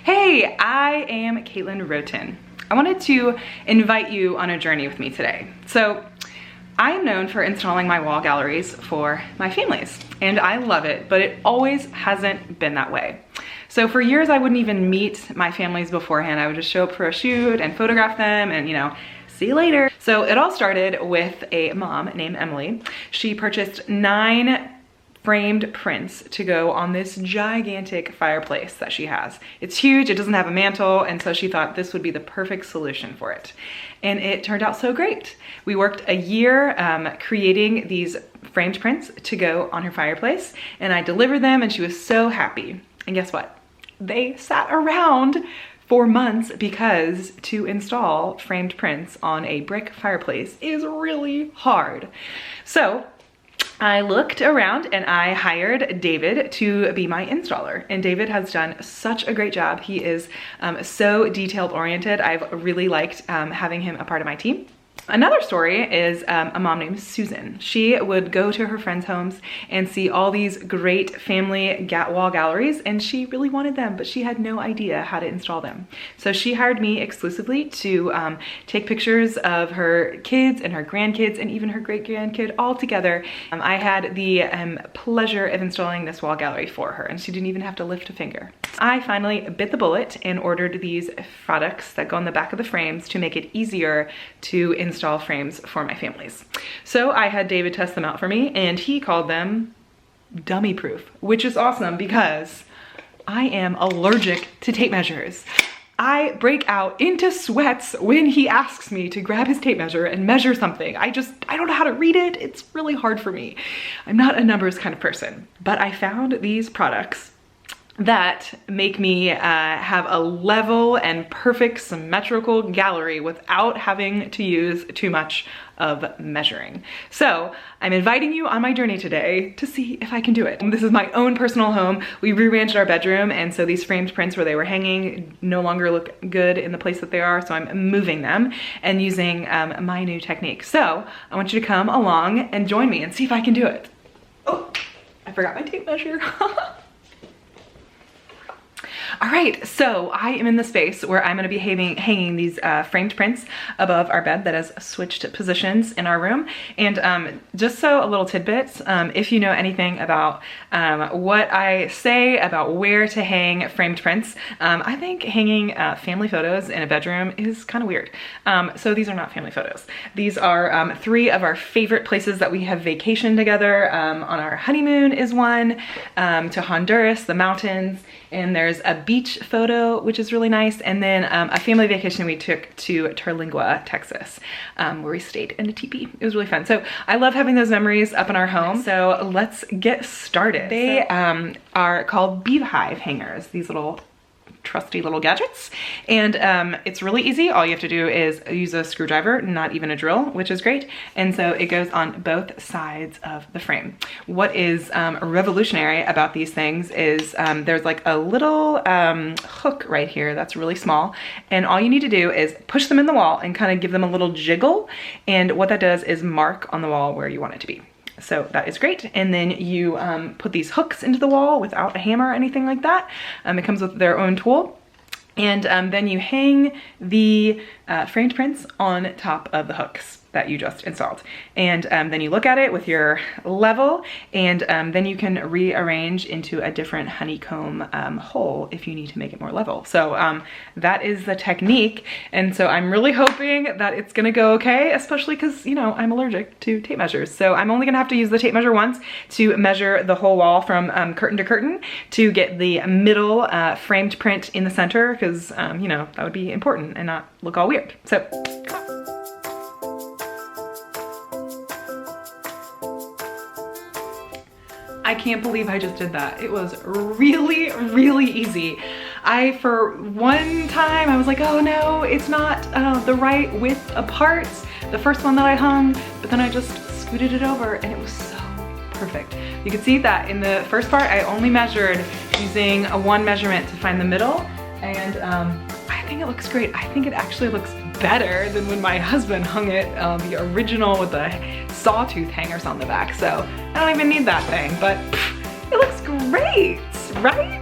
Hey, I am Caitlin Roten. I wanted to invite you on a journey with me today. So I am known for installing my wall galleries for my families, and I love it, but it always hasn't been that way. So for years, I wouldn't even meet my families beforehand. I would just show up for a shoot and photograph them and, see you later. So it all started with a mom named Emily. She purchased 9 framed prints to go on this gigantic fireplace that she has. It's huge, it doesn't have a mantle, and so she thought this would be the perfect solution for it. And it turned out so great. We worked a year creating these framed prints to go on her fireplace, and I delivered them and she was so happy. And guess what? They sat around for months because to install framed prints on a brick fireplace is really hard. So I looked around and I hired David to be my installer, and David has done such a great job. He is so detailed oriented. I've really liked having him a part of my team. Another story is a mom named Susan. She would go to her friends' homes and see all these great family wall galleries, and she really wanted them, but she had no idea how to install them. So she hired me exclusively to take pictures of her kids and her grandkids and even her great-grandkid all together. I had the pleasure of installing this wall gallery for her, and she didn't even have to lift a finger. I finally bit the bullet and ordered these products that go on the back of the frames to make it easier to install frames for my families. So I had David test them out for me, and he called them dummy proof, which is awesome because I am allergic to tape measures. I break out into sweats when he asks me to grab his tape measure and measure something. I don't know how to read it. It's really hard for me. I'm not a numbers kind of person, but I found these products that make me have a level and perfect symmetrical gallery without having to use too much of measuring. So I'm inviting you on my journey today to see if I can do it. This is my own personal home. We rearranged our bedroom, and so these framed prints where they were hanging no longer look good in the place that they are, so I'm moving them and using my new technique. So I want you to come along and join me and see if I can do it. Oh, I forgot my tape measure. All right, so I am in the space where I'm gonna be hanging these framed prints above our bed that has switched positions in our room. And just so a little tidbits, if you know anything about what I say about where to hang framed prints, I think hanging family photos in a bedroom is kind of weird. So these are not family photos. These are 3 of our favorite places that we have vacationed together. On our honeymoon is one, to Honduras, the mountains, and there's a beach photo, which is really nice, and then a family vacation we took to Terlingua, Texas, where we stayed in a teepee. It was really fun. So I love having those memories up in our home. So let's get started. They are called beehive hangers, these little trusty little gadgets, and it's really easy. All you have to do is use a screwdriver, not even a drill, which is great. And so it goes on both sides of the frame. What is revolutionary about these things is there's like a little hook right here that's really small, and all you need to do is push them in the wall and kind of give them a little jiggle, and what that does is mark on the wall where you want it to be. So that is great. And then you put these hooks into the wall without a hammer or anything like that. It comes with their own tool. And then you hang the framed prints on top of the hooks that you just installed. And then you look at it with your level, and then you can rearrange into a different honeycomb hole if you need to make it more level. So that is the technique. And so I'm really hoping that it's gonna go okay, especially because, I'm allergic to tape measures. So I'm only gonna have to use the tape measure once to measure the whole wall from curtain to curtain to get the middle framed print in the center, because, that would be important and not look all weird. So. I can't believe I just did that. It was really, really easy. For one time, I was like, oh no, it's not the right width apart, the first one that I hung, but then I just scooted it over and it was so perfect. You can see that in the first part, I only measured using one measurement to find the middle, and I think it looks great. I think it actually looks better than when my husband hung it, the original with the sawtooth hangers on the back. So I don't even need that thing, but it looks great, right?